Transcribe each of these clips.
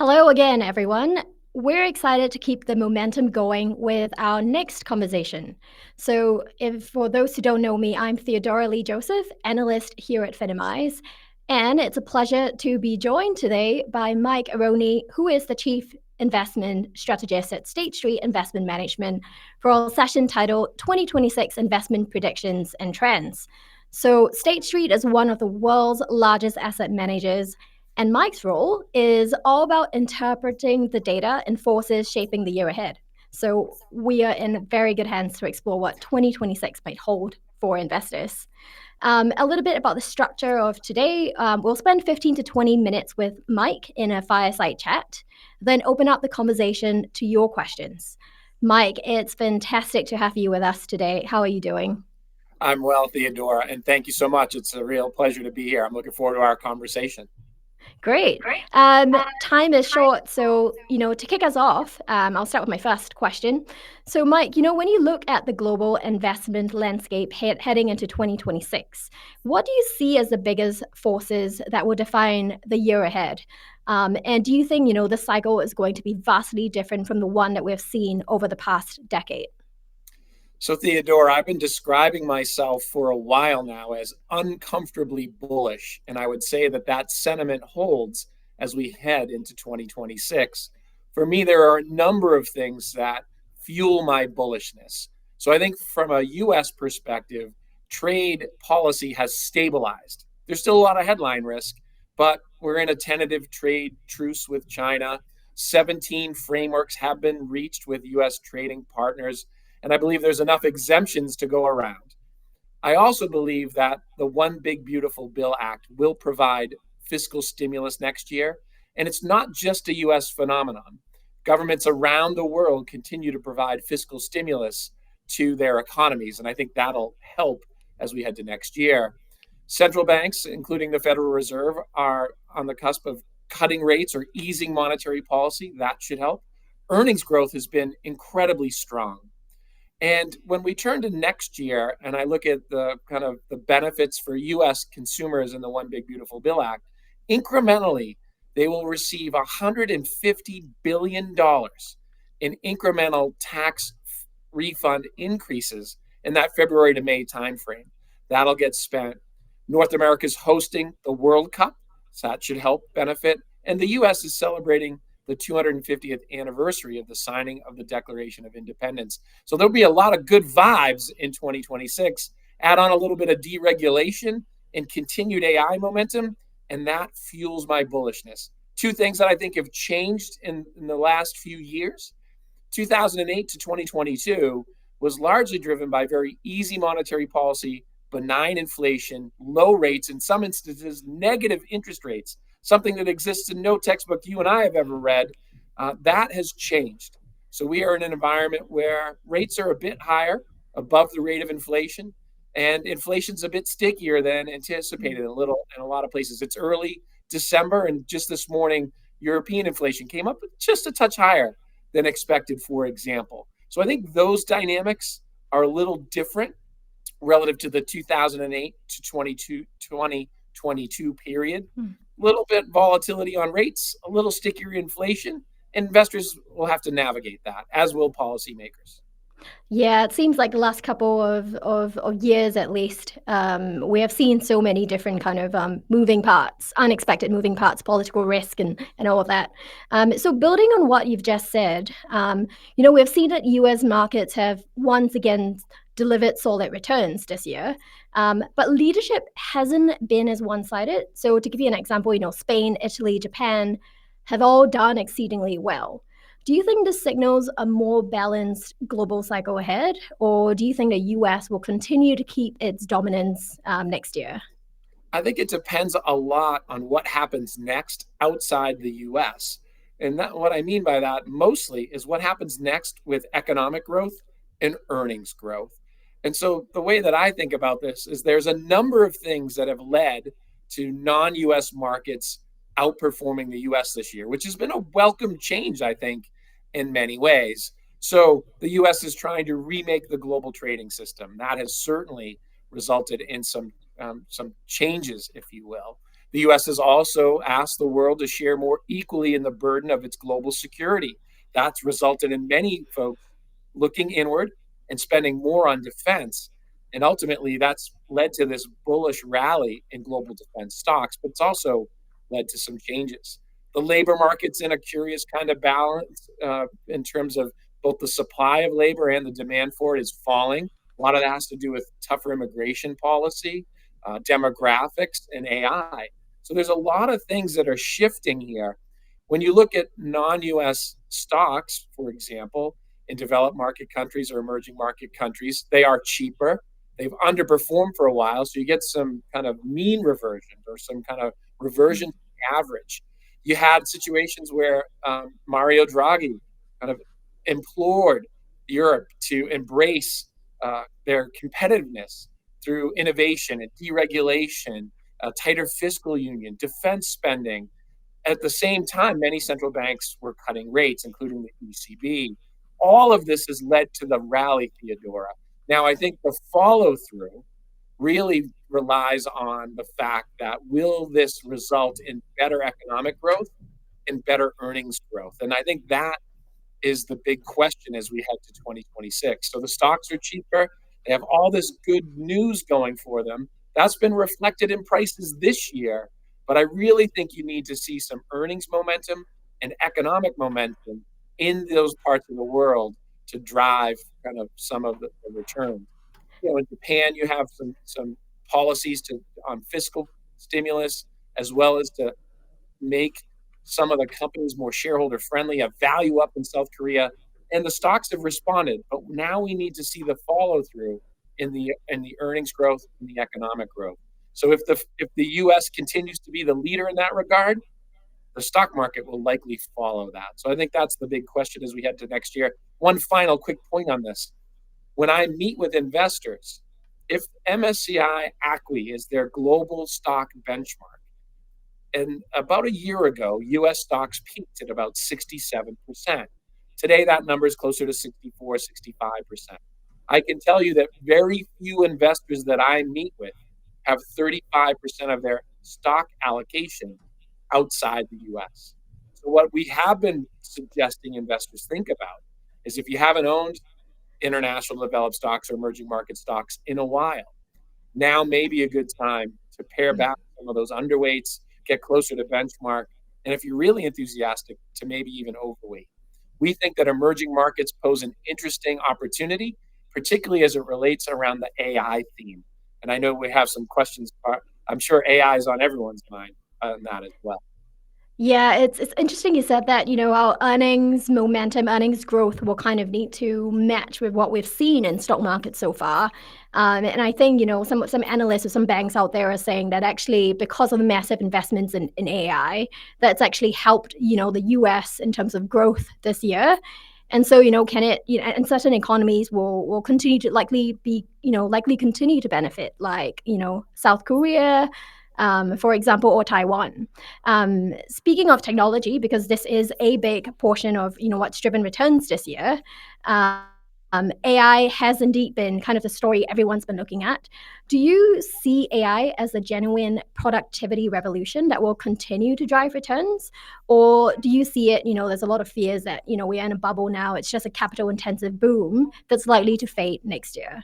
Hello again, everyone. We're excited to keep the momentum going with our next conversation. So, if for those who don't know me, I'm Theodora Lee Joseph, analyst here at Finimize, and it's a pleasure to be joined today by Mike Arone, who is the Chief Investment Strategist at State Street Investment Management, for our session titled 2026 Investment Predictions and Trends. So, State Street is one of the world's largest asset managers, and Mike's role is all about interpreting the data and forces shaping the year ahead. So we are in very good hands to explore what 2026 might hold for investors. A little bit about the structure of today. We'll spend 15 to 20 minutes with Mike in a fireside chat, then open up the conversation to your questions. Mike, it's fantastic to have you with us today. How are you doing? I'm well, Theodora, and thank you so much. It's a real pleasure to be here. I'm looking forward to our conversation. Great. Time is short, so to kick us off, I'll start with my first question. So, Mike, when you look at the global investment landscape heading into 2026, what do you see as the biggest forces that will define the year ahead? And do you think the cycle is going to be vastly different from the one that we've seen over the past decade? So, Theodora, I've been describing myself for a while now as uncomfortably bullish, and I would say that that sentiment holds as we head into 2026. For me, there are a number of things that fuel my bullishness. So, I think from a US perspective, trade policy has stabilized. There's still a lot of headline risk, but we're in a tentative trade truce with China. 17 frameworks have been reached with US trading partners, and I believe there's enough exemptions to go around. I also believe that the One Big Beautiful Bill Act will provide fiscal stimulus next year. And it's not just a US phenomenon. Governments around the world continue to provide fiscal stimulus to their economies. And I think that'll help as we head to next year. Central banks, including the Federal Reserve, are on the cusp of cutting rates or easing monetary policy. That should help. Earnings growth has been incredibly strong. And when we turn to next year and I look at the kind of the benefits for US consumers in the One Big Beautiful Bill Act, incrementally, they will receive $150 billion in incremental tax refund increases in that February to May timeframe. That'll get spent. North America's hosting the World Cup, so that should help benefit. And the US is celebrating the 250th anniversary of the signing of the Declaration of Independence. So there'll be a lot of good vibes in 2026. Add on a little bit of deregulation and continued AI momentum, and that fuels my bullishness. Two things that I think have changed in the last few years. 2008 to 2022 was largely driven by very easy monetary policy, benign inflation, low rates, in some instances, negative interest rates, something that exists in no textbook you and I have ever read. That has changed. So we are in an environment where rates are a bit higher, above the rate of inflation, and inflation's a bit stickier than anticipated in a lot of places. It's early December, and just this morning, European inflation came up just a touch higher than expected, for example. So I think those dynamics are a little different relative to the 2008 to 2022 period. Little bit volatility on rates, a little stickier inflation. Investors will have to navigate that, as will policymakers. Yeah, it seems like the last couple of years at least, we have seen so many different kind of moving parts, unexpected moving parts, political risk and all of that. So building on what you've just said, we've seen that US markets have once again delivered solid returns this year. But leadership hasn't been as one-sided. So to give you an example, Spain, Italy, Japan have all done exceedingly well. Do you think this signals a more balanced global cycle ahead, or do you think the US will continue to keep its dominance next year? I think it depends a lot on what happens next outside the US. And what I mean by that mostly is what happens next with economic growth and earnings growth. And so the way that I think about this is there's a number of things that have led to non-US markets outperforming the US this year, which has been a welcome change, I think, in many ways. So the US is trying to remake the global trading system. That has certainly resulted in some changes, if you will. The US has also asked the world to share more equally in the burden of its global security. That's resulted in many folks looking inward and spending more on defense. And ultimately, that's led to this bullish rally in global defense stocks, but it's also led to some changes. The labor market's in a curious kind of balance in terms of both the supply of labor and the demand for it is falling. A lot of that has to do with tougher immigration policy, demographics, and AI. So there's a lot of things that are shifting here. When you look at non US stocks, for example, in developed market countries or emerging market countries, they are cheaper. They've underperformed for a while. So you get some kind of mean reversion or some kind of reversion to average. You had situations where Mario Draghi kind of implored Europe to embrace their competitiveness through innovation and deregulation, a tighter fiscal union, defense spending. At the same time, many central banks were cutting rates, including the ECB. All of this has led to the rally, Theodora. Now, I think the follow through really relies on the fact that will this result in better economic growth and better earnings growth? And I think that is the big question as we head to 2026. So the stocks are cheaper. They have all this good news going for them. That's been reflected in prices this year. But I really think you need to see some earnings momentum and economic momentum in those parts of the world to drive kind of some of the returns. In Japan, you have some policies on fiscal stimulus as well as to make some of the companies more shareholder friendly, a value up in South Korea, and the stocks have responded. But now we need to see the follow through in the earnings growth and the economic growth. So if the U.S. continues to be the leader in that regard, the stock market will likely follow that. So I think that's the big question as we head to next year. One final quick point on this: when I meet with investors, if MSCI ACWI is their global stock benchmark, and about a year ago, US stocks peaked at about 67%. Today, that number is closer to 64, 65%. I can tell you that very few investors that I meet with have 35% of their stock allocation outside the US. So, what we have been suggesting investors think about is if you haven't owned international developed stocks or emerging market stocks in a while, now may be a good time to pare back some of those underweights, get closer to benchmark, and if you're really enthusiastic, to maybe even overweight. We think that emerging markets pose an interesting opportunity, particularly as it relates around the AI theme. And I know we have some questions. I'm sure AI is on everyone's mind on that as well. Yeah, it's interesting you said that, our earnings momentum, earnings growth will kind of need to match with what we've seen in stock markets so far. And I think, some analysts or some banks out there are saying that actually because of the massive investments in AI, that's actually helped, the US in terms of growth this year. And so, can it, and certain economies will continue to likely continue to benefit, like, South Korea, for example, or Taiwan. Speaking of technology, because this is a big portion of what's driven returns this year, AI has indeed been kind of the story everyone's been looking at. Do you see AI as a genuine productivity revolution that will continue to drive returns? Or do you see it, there's a lot of fears that, we're in a bubble now, it's just a capital intensive boom that's likely to fade next year?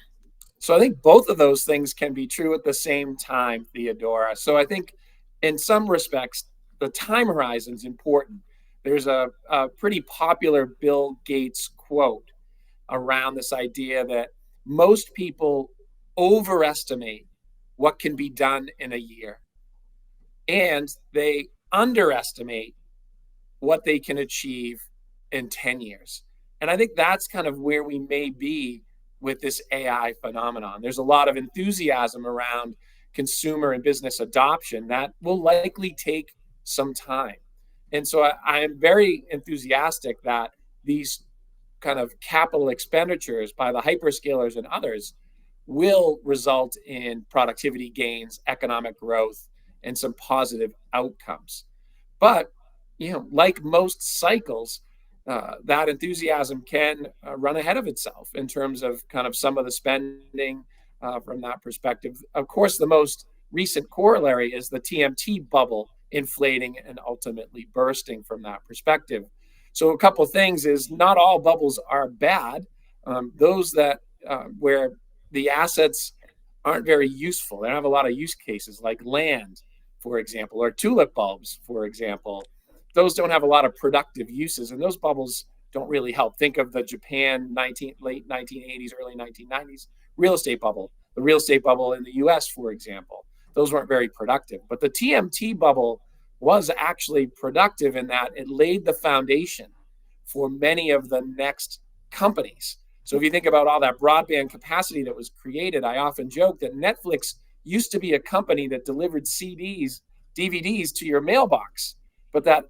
So I think both of those things can be true at the same time, Theodora. So I think in some respects, the time horizon is important. There's a pretty popular Bill Gates quote around this idea that most people overestimate what can be done in a year, and they underestimate what they can achieve in 10 years. And I think that's kind of where we may be with this AI phenomenon. There's a lot of enthusiasm around consumer and business adoption that will likely take some time. And so I am very enthusiastic that these kind of capital expenditures by the hyperscalers and others will result in productivity gains, economic growth, and some positive outcomes. But, like most cycles, that enthusiasm can run ahead of itself in terms of kind of some of the spending from that perspective. Of course, the most recent corollary is the TMT bubble inflating and ultimately bursting from that perspective. So a couple of things is not all bubbles are bad. Those that where the assets aren't very useful, they don't have a lot of use cases, like land, for example, or tulip bulbs, for example. Those don't have a lot of productive uses, and those bubbles don't really help. Think of the Japan late 1980s, early 1990s real estate bubble, the real estate bubble in the US, for example. Those weren't very productive. But the TMT bubble was actually productive in that it laid the foundation for many of the next companies. So if you think about all that broadband capacity that was created, I often joke that Netflix used to be a company that delivered CDs, DVDs to your mailbox, but that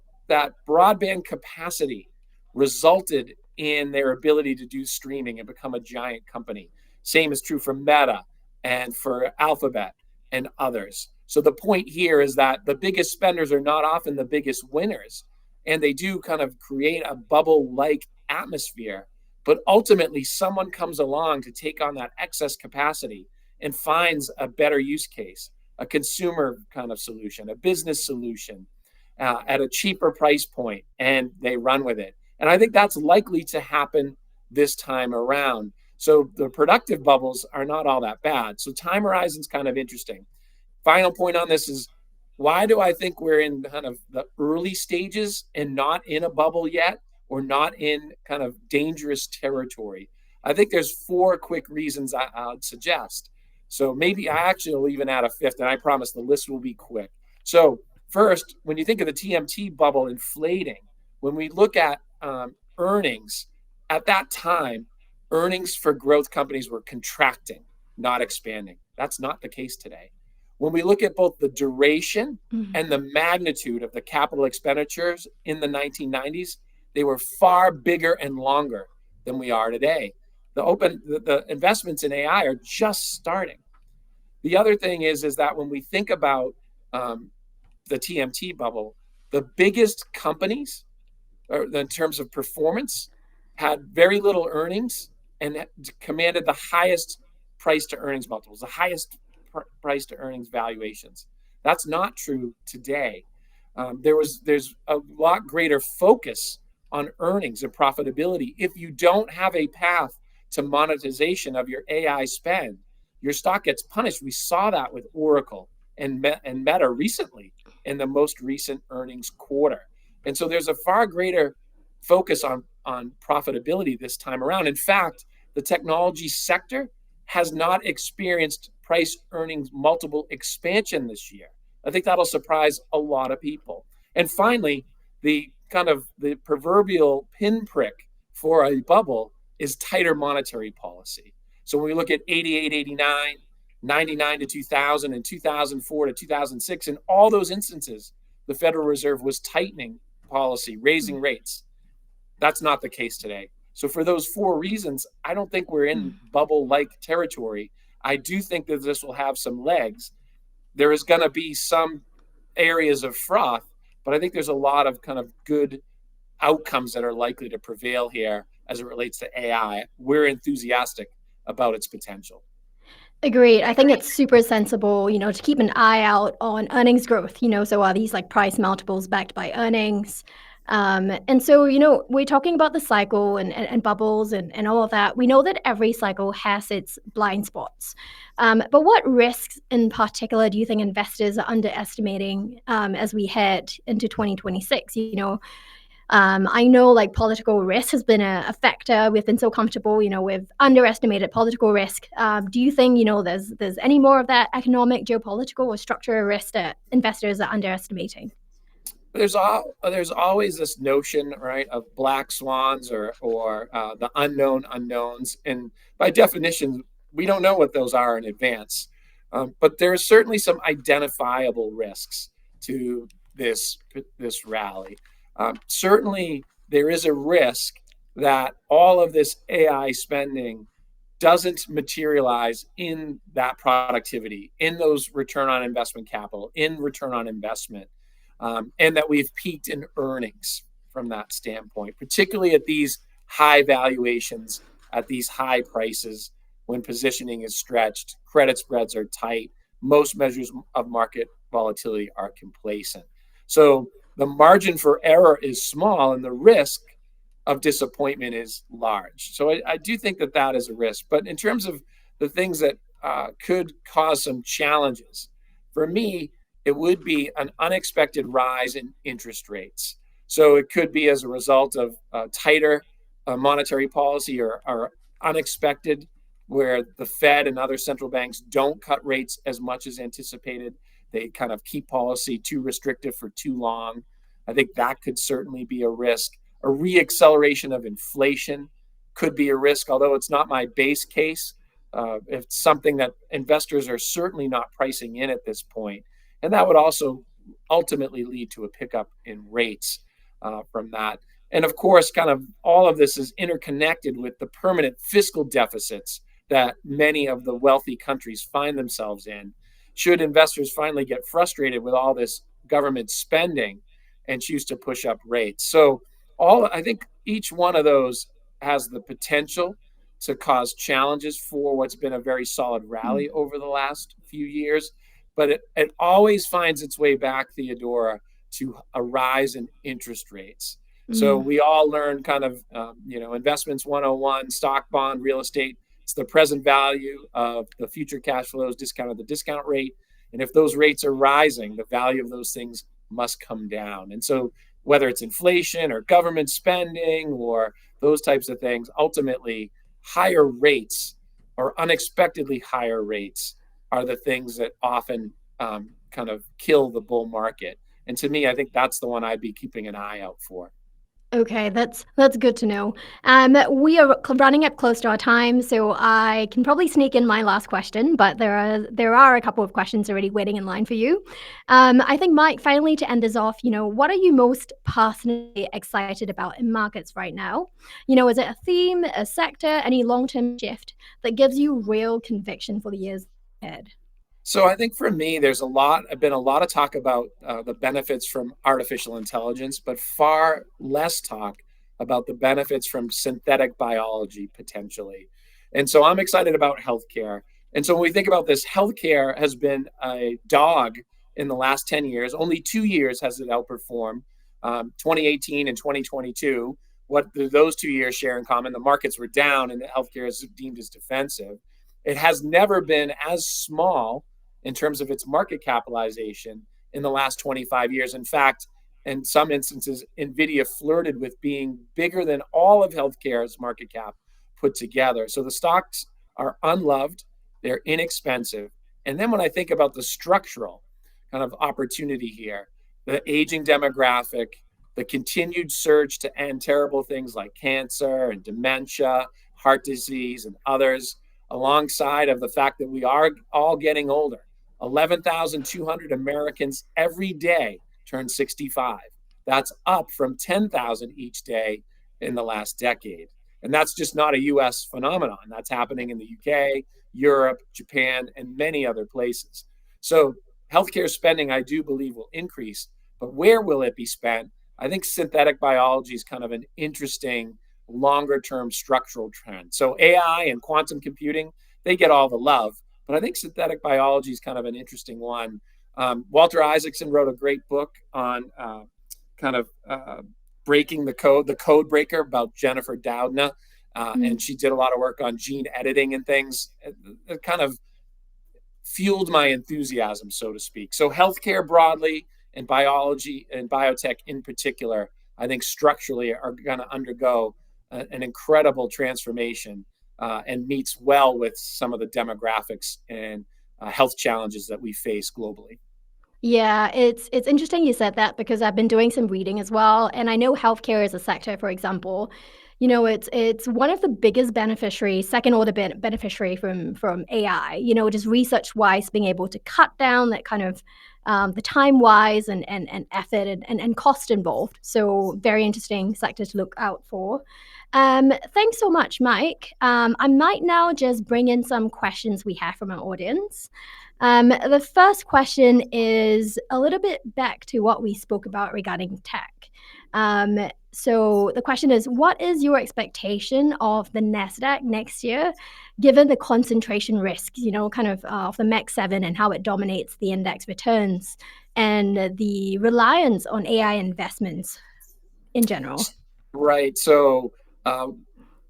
broadband capacity resulted in their ability to do streaming and become a giant company. Same is true for Meta and for Alphabet and others. So the point here is that the biggest spenders are not often the biggest winners, and they do kind of create a bubble-like atmosphere. But ultimately, someone comes along to take on that excess capacity and finds a better use case, a consumer kind of solution, a business solution at a cheaper price point, and they run with it. And I think that's likely to happen this time around. So the productive bubbles are not all that bad. So time horizon's kind of interesting. Final point on this is, why do I think we're in kind of the early stages and not in a bubble yet, or not in kind of dangerous territory? I think there's 4 quick reasons I'd suggest. So maybe I actually will even add a fifth, and I promise the list will be quick. So first, when you think of the TMT bubble inflating, when we look at earnings, at that time, earnings for growth companies were contracting, not expanding. That's not the case today. When we look at both the duration and the magnitude of the capital expenditures in the 1990s, they were far bigger and longer than we are today. The investments in AI are just starting. The other thing is that when we think about the TMT bubble, the biggest companies, in terms of performance, had very little earnings and commanded the highest price to earnings multiples, the highest price to earnings valuations. That's not true today. There's a lot greater focus on earnings and profitability. If you don't have a path to monetization of your AI spend, your stock gets punished. We saw that with Oracle and Meta recently in the most recent earnings quarter. And so there's a far greater focus on profitability this time around. In fact, the technology sector has not experienced price earnings multiple expansion this year. I think that'll surprise a lot of people. And finally, the proverbial pinprick for a bubble is tighter monetary policy. So when we look at 88, 89, 99 to 2000, and 2004 to 2006, in all those instances, the Federal Reserve was tightening policy, raising rates. That's not the case today. So for those 4 reasons, I don't think we're in bubble-like territory. I do think that this will have some legs. There is going to be some areas of froth, but I think there's a lot of kind of good outcomes that are likely to prevail here as it relates to AI. We're enthusiastic about its potential. Agreed. I think it's super sensible, to keep an eye out on earnings growth, so are these like price multiples backed by earnings? And so, we're talking about the cycle and bubbles and all of that. We know that every cycle has its blind spots. But what risks in particular do you think investors are underestimating as we head into 2026? I know like political risk has been a factor. We've been so comfortable, with underestimated political risk. Do you think, there's any more of that economic, geopolitical, or structural risk that investors are underestimating? There's always this notion, right, of black swans or the unknown unknowns, and by definition, we don't know what those are in advance. But there are certainly some identifiable risks to this rally. Certainly, there is a risk that all of this AI spending doesn't materialize in that productivity, in those return on investment capital, in return on investment. And that we've peaked in earnings from that standpoint, particularly at these high valuations, at these high prices, when positioning is stretched, credit spreads are tight, most measures of market volatility are complacent. So the margin for error is small and the risk of disappointment is large. So I do think that that is a risk. But in terms of the things that could cause some challenges, for me, it would be an unexpected rise in interest rates. So it could be as a result of tighter monetary policy or unexpected, where the Fed and other central banks don't cut rates as much as anticipated. They kind of keep policy too restrictive for too long. I think that could certainly be a risk. A reacceleration of inflation could be a risk, although it's not my base case. It's something that investors are certainly not pricing in at this point. And that would also ultimately lead to a pickup in rates from that. And of course, kind of all of this is interconnected with the permanent fiscal deficits that many of the wealthy countries find themselves in. Should investors finally get frustrated with all this government spending and choose to push up rates? So I think each one of those has the potential to cause challenges for what's been a very solid rally over the last few years. But it always finds its way back, Theodora, to a rise in interest rates. So we all learn kind of, investments 101, stock, bond, real estate. It's the present value of the future cash flows discounted the discount rate. And if those rates are rising, the value of those things must come down. And so whether it's inflation or government spending or those types of things, ultimately higher rates or unexpectedly higher rates are the things that often kind of kill the bull market. And to me, I think that's the one I'd be keeping an eye out for. Okay, that's good to know. We are running up close to our time, so I can probably sneak in my last question, but there are a couple of questions already waiting in line for you. I think, Mike, finally to end this off, what are you most personally excited about in markets right now? Is it a theme, a sector, any long-term shift that gives you real conviction for the years ahead? So I think for me, been a lot of talk about the benefits from artificial intelligence, but far less talk about the benefits from synthetic biology potentially. And so I'm excited about healthcare. And so when we think about this, healthcare has been a dog in the last 10 years. Only 2 years has it outperformed, 2018 and 2022. What do those 2 years share in common? The markets were down and the healthcare is deemed as defensive. It has never been as small in terms of its market capitalization in the last 25 years. In fact, in some instances, NVIDIA flirted with being bigger than all of healthcare's market cap put together. So the stocks are unloved, they're inexpensive. And then when I think about the structural kind of opportunity here, the aging demographic, the continued surge to end terrible things like cancer and dementia, heart disease, and others, alongside of the fact that we are all getting older. 11,200 Americans every day turn 65. That's up from 10,000 each day in the last decade. And that's just not a US phenomenon. That's happening in the UK, Europe, Japan, and many other places. So healthcare spending, I do believe, will increase. But where will it be spent? I think synthetic biology is kind of an interesting longer term structural trend. So AI and quantum computing, they get all the love. But I think synthetic biology is kind of an interesting one. Walter Isaacson wrote a great book on breaking the code breaker, about Jennifer Doudna. And she did a lot of work on gene editing and things. It kind of fueled my enthusiasm, so to speak. So healthcare broadly and biology and biotech in particular, I think structurally are going to undergo an incredible transformation and meets well with some of the demographics and health challenges that we face globally. Yeah, it's interesting you said that because I've been doing some reading as well, and I know healthcare as a sector, for example, it's one of the biggest beneficiaries, second order beneficiary from AI. Just research wise, being able to cut down that kind of the time wise and effort and cost involved. So very interesting sector to look out for. Thanks so much, Mike. I might now just bring in some questions we have from our audience. The first question is a little bit back to what we spoke about regarding tech. So the question is, what is your expectation of the Nasdaq next year, given the concentration risks, kind of the Mac 7 and how it dominates the index returns, and the reliance on AI investments in general? Right. So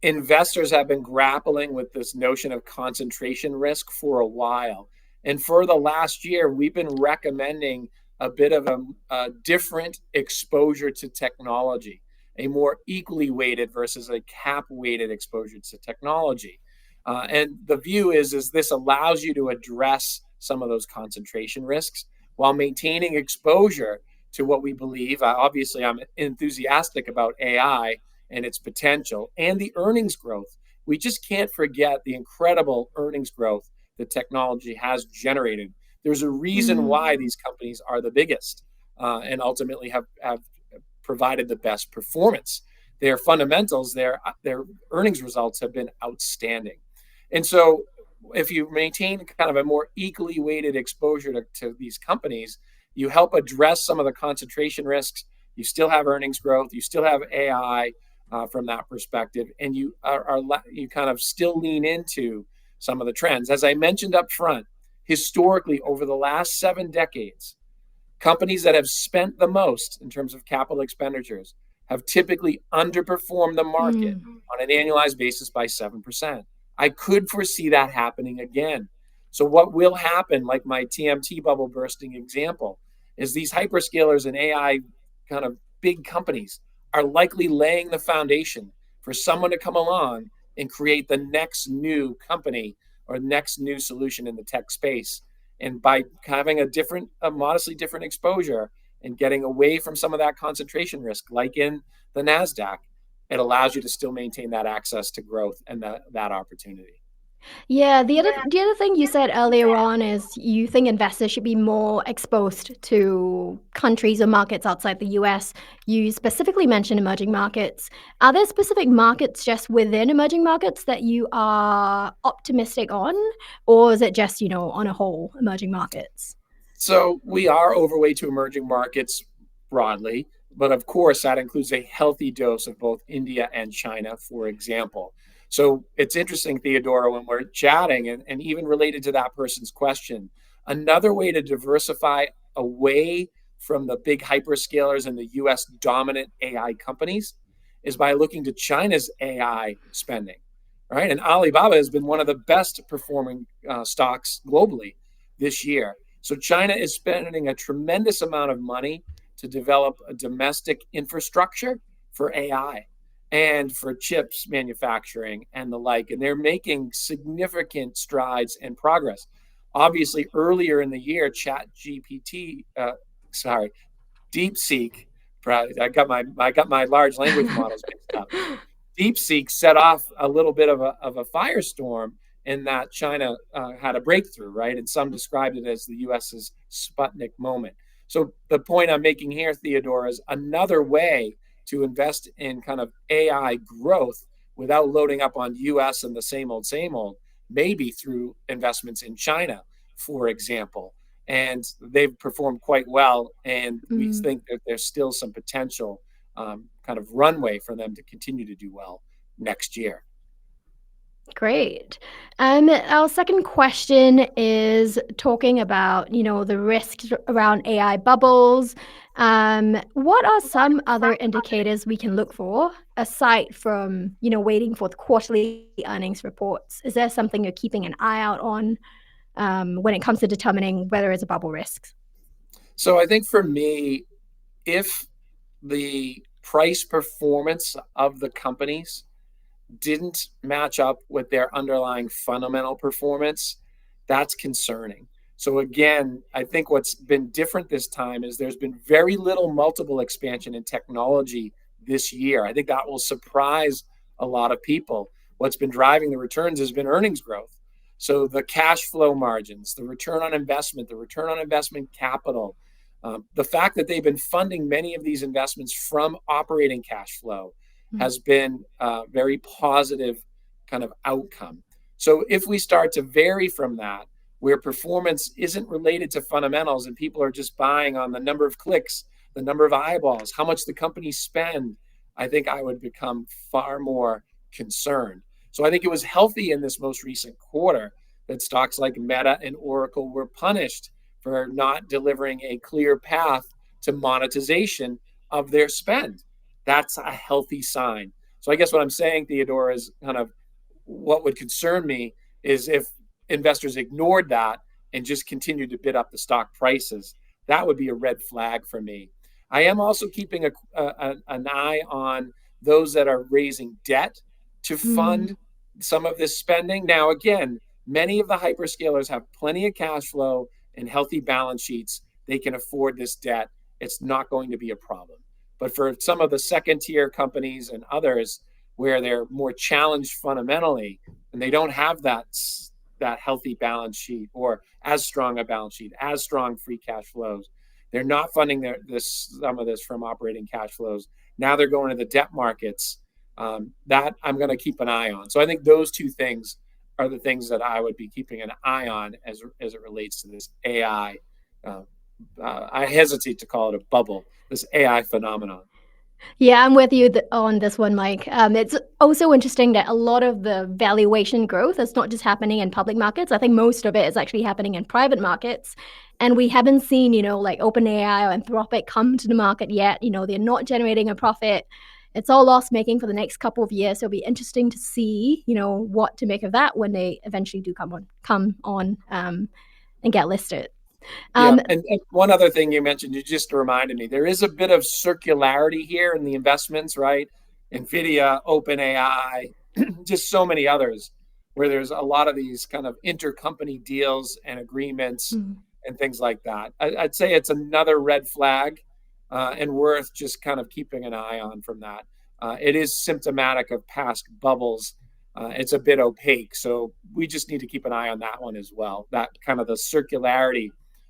investors have been grappling with this notion of concentration risk for a while. And for the last year, we've been recommending a bit of a different exposure to technology, a more equally weighted versus a cap weighted exposure to technology. And the view is this allows you to address some of those concentration risks while maintaining exposure to what we believe. Obviously, I'm enthusiastic about AI and its potential and the earnings growth. We just can't forget the incredible earnings growth that technology has generated. There's a reason Mm, why these companies are the biggest and ultimately have provided the best performance. Their fundamentals, their earnings results have been outstanding. And so if you maintain kind of a more equally weighted exposure to these companies, you help address some of the concentration risks. You still have earnings growth. You still have AI from that perspective, and you kind of still lean into some of the trends. As I mentioned up front, historically over the last 7 decades, companies that have spent the most in terms of capital expenditures have typically underperformed the market mm. on an annualized basis by 7%. I could foresee that happening again. So, what will happen, like my TMT bubble bursting example, is these hyperscalers and AI kind of big companies are likely laying the foundation for someone to come along and create the next new company or next new solution in the tech space. And by having a modestly different exposure and getting away from some of that concentration risk, like in the NASDAQ, it allows you to still maintain that access to growth and that opportunity. Yeah, the other thing you said earlier on is you think investors should be more exposed to countries or markets outside the US. You specifically mentioned emerging markets. Are there specific markets just within emerging markets that you are optimistic on, or is it just, on a whole, emerging markets? So we are overweight to emerging markets broadly, but of course that includes a healthy dose of both India and China, for example. So it's interesting, Theodora, when we're chatting and even related to that person's question, another way to diversify away from the big hyperscalers and the US dominant AI companies is by looking to China's AI spending, right? And Alibaba has been one of the best performing stocks globally this year. So China is spending a tremendous amount of money to develop a domestic infrastructure for AI and for chips manufacturing and the like. And they're making significant strides and progress. Obviously, earlier in the year, sorry, DeepSeek. I got my large language models mixed up. DeepSeek set off a little bit of a firestorm in that China had a breakthrough, right? And some described it as the US's Sputnik moment. So the point I'm making here, Theodore, is another way to invest in kind of AI growth without loading up on US and the same old, maybe through investments in China, for example. And they've performed quite well. And we Mm. think that there's still some potential kind of runway for them to continue to do well next year. Great. Our second question is talking about, the risks around AI bubbles. What are some other indicators we can look for aside from, waiting for the quarterly earnings reports? Is there something you're keeping an eye out on when it comes to determining whether it's a bubble risk? So I think for me, if the price performance of the companies didn't match up with their underlying fundamental performance, that's concerning. So again, I think what's been different this time is there's been very little multiple expansion in technology this year. I think that will surprise a lot of people. What's been driving the returns has been earnings growth. So the cash flow margins, the return on investment, the return on investment capital, the fact that they've been funding many of these investments from operating cash flow Mm. has been a very positive kind of outcome. So if we start to vary from that, where performance isn't related to fundamentals and people are just buying on the number of clicks the number of eyeballs, how much the companies spend, I think I would become far more concerned. So I think it was healthy in this most recent quarter that stocks like Meta and Oracle were punished for not delivering a clear path to monetization of their spend. That's a healthy sign. So I guess what I'm saying, Theodore, is kind of what would concern me is if investors ignored that and just continued to bid up the stock prices. That would be a red flag for me. I am also keeping an eye on those that are raising debt to Mm. fund some of this spending. Now, again, many of the hyperscalers have plenty of cash flow and healthy balance sheets. They can afford this debt. It's not going to be a problem. But for some of the second tier companies and others where they're more challenged fundamentally and they don't have that healthy balance sheet or as strong a balance sheet, as strong free cash flows, they're not funding some of this from operating cash flows. Now they're going to the debt markets. That I'm going to keep an eye on. So I think those two things are the things that I would be keeping an eye on as it relates to this AI. Uh, I hesitate to call it a bubble, this AI phenomenon. Yeah, I'm with you on this one, Mike. It's also interesting that a lot of the valuation growth is not just happening in public markets. I think most of it is actually happening in private markets. And we haven't seen, like OpenAI or Anthropic come to the market yet. They're not generating a profit. It's all loss making for the next couple of years. So it'll be interesting to see, what to make of that when they eventually do come on and get listed. Yeah, Um, and one other thing you mentioned, you just reminded me, there is a bit of circularity here in the investments, right? NVIDIA, OpenAI, just so many others, where there's a lot of these kind of intercompany deals and agreements mm, and things like that. I'd say it's another red flag and worth just kind of keeping an eye on from that. It is symptomatic of past bubbles. It's a bit opaque, so we just need to keep an eye on that one as well. That kind of the circularity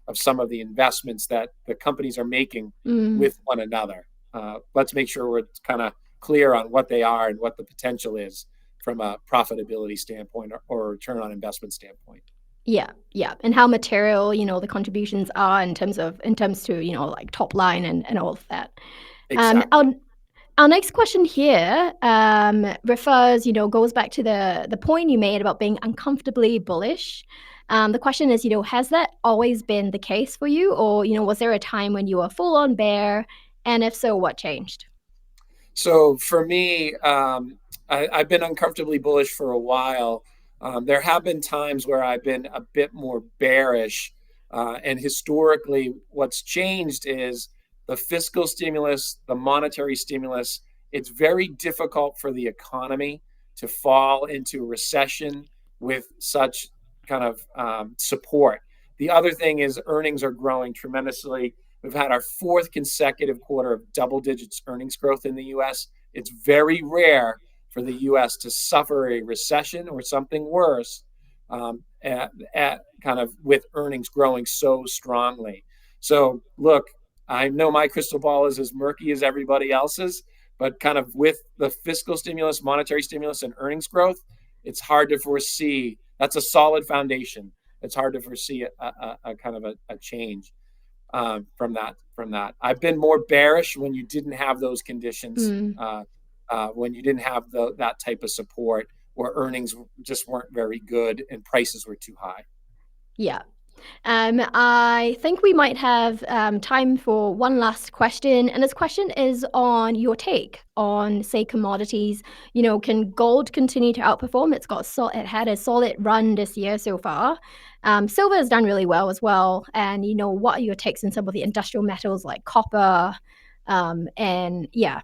of some of the investments that the companies are making mm. with one another. Let's make sure we're kind of clear on what they are and what the potential is from a profitability standpoint or return on investment standpoint. Yeah, yeah, and how material, the contributions are in terms to, like top line and all of that. Um, Exactly. our our next question here goes back to the point you made about being uncomfortably bullish. The question is, has that always been the case for you, or was there a time when you were full on bear, and if so, what changed? So for me, I've been uncomfortably bullish for a while. There have been times where I've been a bit more bearish. And historically, what's changed is the fiscal stimulus, the monetary stimulus. It's very difficult for the economy to fall into recession with such kind of support. The other thing is earnings are growing tremendously. We've had our fourth consecutive quarter of double digits earnings growth in the US. It's very rare for the US to suffer a recession or something worse at kind of with earnings growing so strongly. So, look, I know my crystal ball is as murky as everybody else's, but kind of with the fiscal stimulus, monetary stimulus, and earnings growth, it's hard to foresee. That's a solid foundation. It's hard to foresee a kind of a change from that. I've been more bearish when you didn't have those conditions, Mm, when you didn't have that type of support, where earnings just weren't very good and prices were too high. yeah. I think we might have time for one last question, and this question is on your take on, say, commodities. Can gold continue to outperform? It had a solid run this year so far. Silver has done really well as well. And what are your takes on some of the industrial metals like copper? And yeah.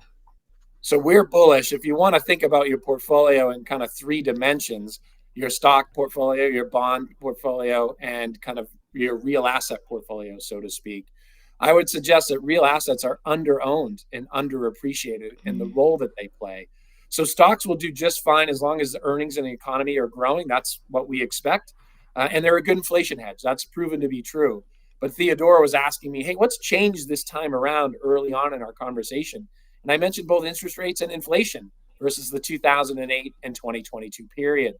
So we're bullish. If you want to think about your portfolio in kind of three dimensions, your stock portfolio, your bond portfolio, and kind of your real asset portfolio, so to speak, I would suggest that real assets are underowned and underappreciated in the Mm, role that they play. So stocks will do just fine as long as the earnings in the economy are growing. That's what we expect. And they're a good inflation hedge. That's proven to be true. But Theodora was asking me, hey, what's changed this time around early on in our conversation? And I mentioned both interest rates and inflation versus the 2008 and 2022 period.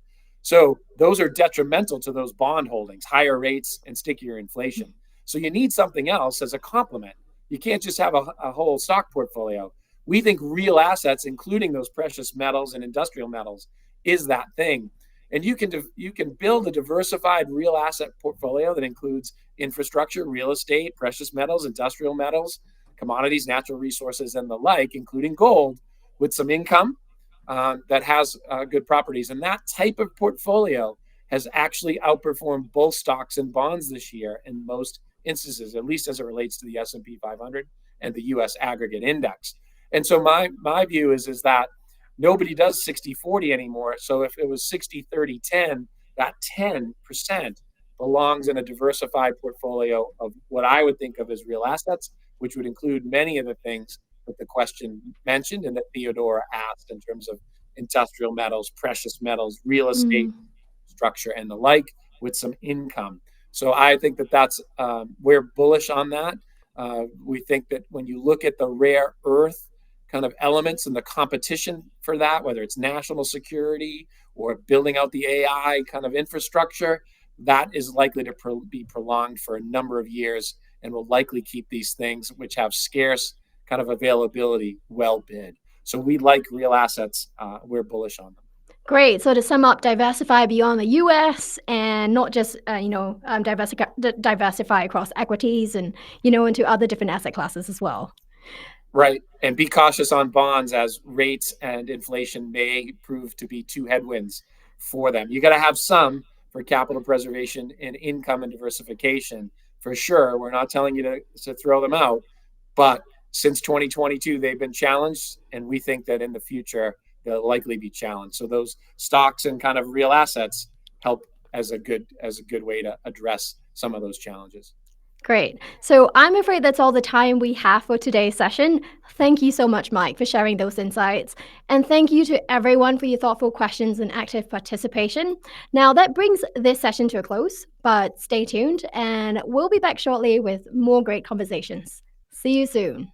So those are detrimental to those bond holdings, higher rates and stickier inflation. So you need something else as a complement. You can't just have a whole stock portfolio. We think real assets, including those precious metals and industrial metals, is that thing. And you can build a diversified real asset portfolio that includes infrastructure, real estate, precious metals, industrial metals, commodities, natural resources, and the like, including gold, with some income that has good properties. And that type of portfolio has actually outperformed both stocks and bonds this year in most instances, at least as it relates to the S&P 500 and the U.S. aggregate index. And so my view is that nobody does 60-40 anymore. So if it was 60-30-10, that 10% belongs in a diversified portfolio of what I would think of as real assets, which would include many of the things that the question mentioned and that Theodora asked in terms of industrial metals, precious metals, real estate, structure, and the like, with some income. So I think that's we're bullish on that. We think that when you look at the rare earth kind of elements and the competition for that, whether it's national security or building out the AI kind of infrastructure, that is likely to be prolonged for a number of years and will likely keep these things, which have scarce kind of availability, well bid. So we like real assets. We're bullish on them. Great. So to sum up, diversify beyond the US and not just, diversify across equities and, into other different asset classes as well. Right. And be cautious on bonds, as rates and inflation may prove to be two headwinds for them. You got to have some for capital preservation and income and diversification for sure. We're not telling you to throw them out, but since 2022, they've been challenged, and we think that in the future, they'll likely be challenged. So those stocks and kind of real assets help as a good way to address some of those challenges. Great. So I'm afraid that's all the time we have for today's session. Thank you so much, Mike, for sharing those insights. And thank you to everyone for your thoughtful questions and active participation. Now, that brings this session to a close, but stay tuned, and we'll be back shortly with more great conversations. See you soon.